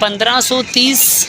1530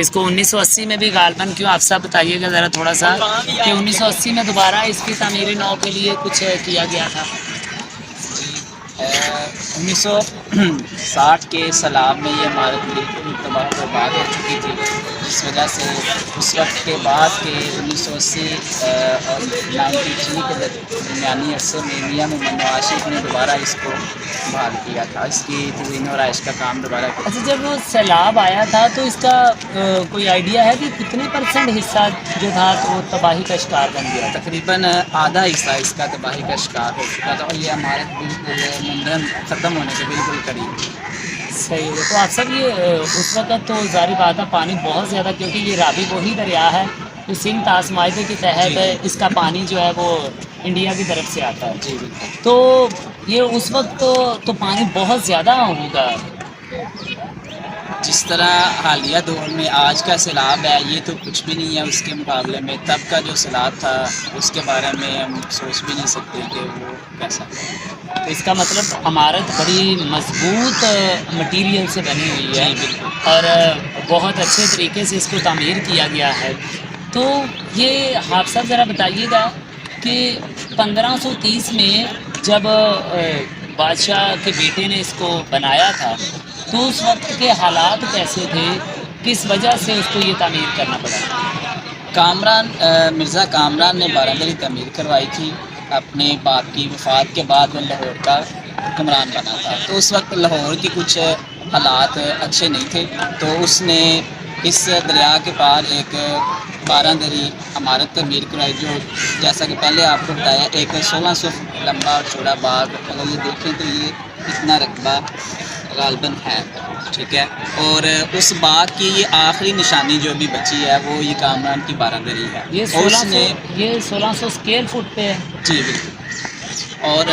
اس کو 1980 میں بھی غالباً کیوں، آپ سب بتائیے گا ذرا تھوڑا سا کہ 1980 میں دوبارہ اس کی تعمیر نو کے لیے کچھ کیا گیا تھا؟ 1960 کے سیلاب میں یہ عمارت بالکل تباہ و برباد ہو چکی تھی، جس وجہ سے اس وقت کے بعد کے 1980 اور 93 کے درمیانی عرصے میں میاں محمد نواز شریف نے دوبارہ اس کو بحال کیا تھا، اس کی تزئین و آرائش کا کام دوبارہ کیا۔ اچھا، جب وہ سیلاب آیا تھا تو اس کا کوئی آئیڈیا ہے کہ کتنے % حصہ جو تھا تو وہ تباہی کا شکار بن گیا تھا؟ تقریباً آدھا حصہ اس کا تباہی کا شکار ہو چکا تھا اور یہ عمارت بالکل منہدم ختم ہونے کے بالکل قریب تھی۔ صحیح ہے، تو آپ سب یہ اس وقت تو ظاہر بات ہے پانی بہت زیادہ، کیونکہ یہ راوی وہی دریا ہے جو سندھ طاس معاہدے کے تحت اس کا پانی جو ہے وہ انڈیا کی طرف سے آتا ہے۔ جی بالکل۔ تو یہ اس وقت تو پانی بہت زیادہ ہوگا۔ جس طرح حالیہ دور میں آج کا سیلاب ہے یہ تو کچھ بھی نہیں ہے اس کے مقابلے میں، تب کا جو سیلاب تھا اس کے بارے میں ہم سوچ بھی نہیں سکتے کہ وہ کیسا تھا۔ تو اس کا مطلب عمارت بڑی مضبوط مٹیریل سے بنی ہوئی ہے جی بالکل، اور بہت اچھے طریقے سے اس کو تعمیر کیا گیا ہے۔ تو یہ آپ سب ذرا بتائیے گا کہ 1530 میں جب بادشاہ کے بیٹے نے اس کو بنایا تھا تو اس وقت کے حالات کیسے تھے، کس وجہ سے اس کو یہ تعمیر کرنا پڑا؟ مرزا کامران نے بارندری تعمیر کروائی تھی، اپنے باپ کی وفات کے بعد وہ لاہور کا حکمران بنا تھا، تو اس وقت لاہور کی کچھ حالات اچھے نہیں تھے، تو اس نے اس دریا کے پار ایک باراندری عمارت تعمیر کرائی، جو جیسا کہ پہلے آپ کو بتایا ایک 1600 فٹ لمبا اور چوڑا باغ، اگر یہ دیکھیں تو یہ اتنا رقبہ غالباً ہے، ٹھیک ہے، اور اس باغ کی یہ آخری نشانی جو بھی بچی ہے وہ یہ کامران کی باراندری ہے۔ یہ اور اس نے 1600 اسکوائر فٹ پہ ہے؟ جی بالکل، اور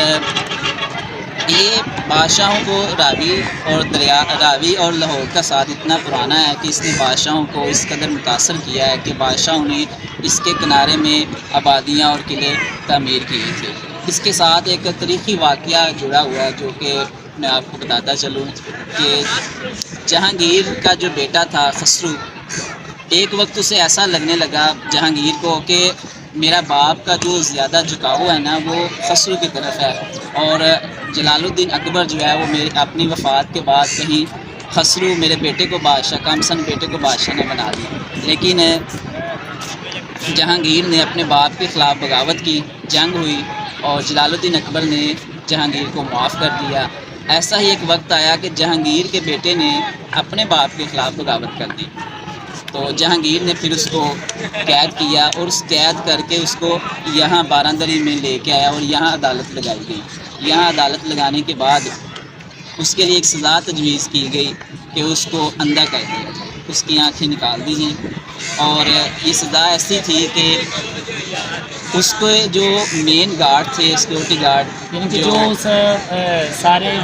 یہ بادشاہوں کو راوی اور لاہور کا ساتھ اتنا پرانا ہے کہ اس نے بادشاہوں کو اس قدر متاثر کیا ہے کہ بادشاہوں نے اس کے کنارے میں آبادیاں اور قلعے تعمیر کیے تھے۔ اس کے ساتھ ایک تاریخی واقعہ جڑا ہوا ہے جو کہ میں آپ کو بتاتا چلوں کہ جہانگیر کا جو بیٹا تھا خسرو، ایک وقت اسے ایسا لگنے لگا جہانگیر کو کہ میرا باپ کا جو زیادہ جھکاؤ ہے نا وہ خسرو کی طرف ہے، اور جلال الدین اکبر جو ہے وہ اپنی وفات کے بعد کہیں خسرو میرے بیٹے کو بادشاہ کامسن بیٹے کو بادشاہ نے بنا دی، لیکن جہانگیر نے اپنے باپ کے خلاف بغاوت کی، جنگ ہوئی اور جلال الدین اکبر نے جہانگیر کو معاف کر دیا۔ ایسا ہی ایک وقت آیا کہ جہانگیر کے بیٹے نے اپنے باپ کے خلاف بغاوت کر دی، تو جہانگیر نے پھر اس کو قید کیا اور اس قید کر کے اس کو یہاں باراندری میں لے کے آیا اور یہاں عدالت لگائی گئی۔ یہاں عدالت لگانے کے بعد اس کے لیے ایک سزا تجویز کی گئی کہ اس کو اندھا کر دیا جائے، اس کی آنکھیں نکال دی گئیں، اور یہ سزا ایسی تھی کہ اس کو جو مین گارڈ تھے سیکورٹی گارڈ، یعنی کہ جو اس سارے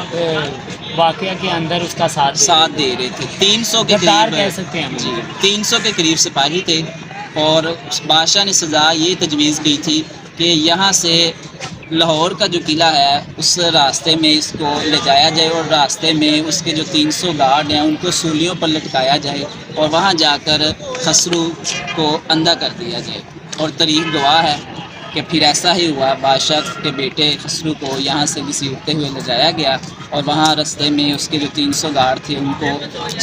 واقعہ کے اندر اس کا ساتھ دے رہے تھے، 300 کے قریب کہہ سکتے ہیں، جی 300 کے قریب سپاہی تھے، اور بادشاہ نے سزا یہ تجویز کی تھی کہ یہاں سے لاہور کا جو قلعہ ہے اس راستے میں اس کو لے جایا جائے، اور راستے میں اس کے جو 300 گارڈ ہیں ان کو سولیوں پر لٹکایا جائے اور وہاں جا کر خسرو کو اندھا کر دیا جائے۔ اور تاریخ گواہ ہے کہ پھر ایسا ہی ہوا، بادشاہ کے بیٹے خسرو کو یہاں سے گھسیٹتے ہوئے لے جایا گیا اور وہاں راستے میں اس کے جو 300 گارڈ تھے ان کو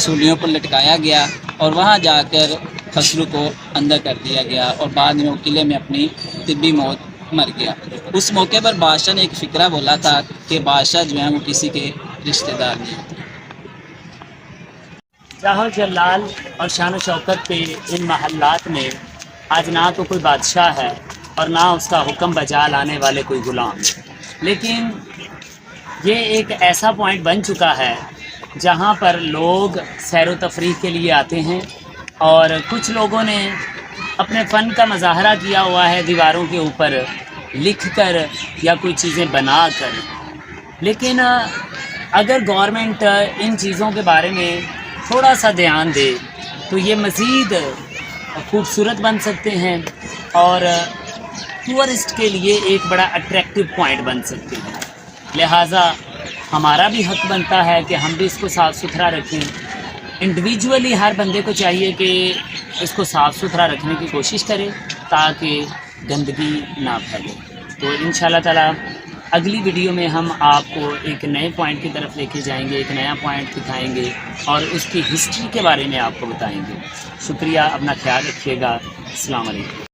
سولیوں پر لٹکایا گیا اور وہاں جا کر خسرو کو اندھا کر دیا گیا، اور بعد میں وہ قلعے میں اپنی طبی موت مر گیا۔ اس موقع پر بادشاہ نے ایک فقرہ بولا تھا کہ بادشاہ جو ہیں وہ کسی کے رشتہ دار نہیں ہوتے۔ جاہ و جلال اور شان و شوکت پہ ان محلات میں آج نہ تو کوئی بادشاہ ہے اور نہ اس کا حکم بجا لانے والے کوئی غلام، لیکن یہ ایک ایسا پوائنٹ بن چکا ہے جہاں پر لوگ سیر و تفریح کے لیے آتے ہیں، اور کچھ لوگوں نے اپنے فن کا مظاہرہ کیا ہوا ہے دیواروں کے اوپر لکھ کر یا کوئی چیزیں بنا کر، لیکن اگر گورنمنٹ ان چیزوں کے بارے میں تھوڑا سا دھیان دے تو یہ مزید خوبصورت بن سکتے ہیں اور ٹورسٹ کے لیے ایک بڑا اٹریکٹیو پوائنٹ بن سکتے ہیں۔ لہٰذا ہمارا بھی حق بنتا ہے کہ ہم بھی اس کو صاف ستھرا رکھیں، انڈیویجولی ہر بندے کو چاہیے کہ اس کو صاف ستھرا رکھنے کی کوشش کرے تاکہ گندگی نہ پھیلے. تو ان شاء اللہ تعالیٰ اگلی ویڈیو میں ہم آپ کو ایک نئے پوائنٹ کی طرف لے کے جائیں گے, ایک نیا پوائنٹ دکھائیں گے اور اس کی ہسٹری کے بارے میں آپ کو بتائیں گے. شکریہ, اپنا خیال رکھیے گا. السلام علیکم.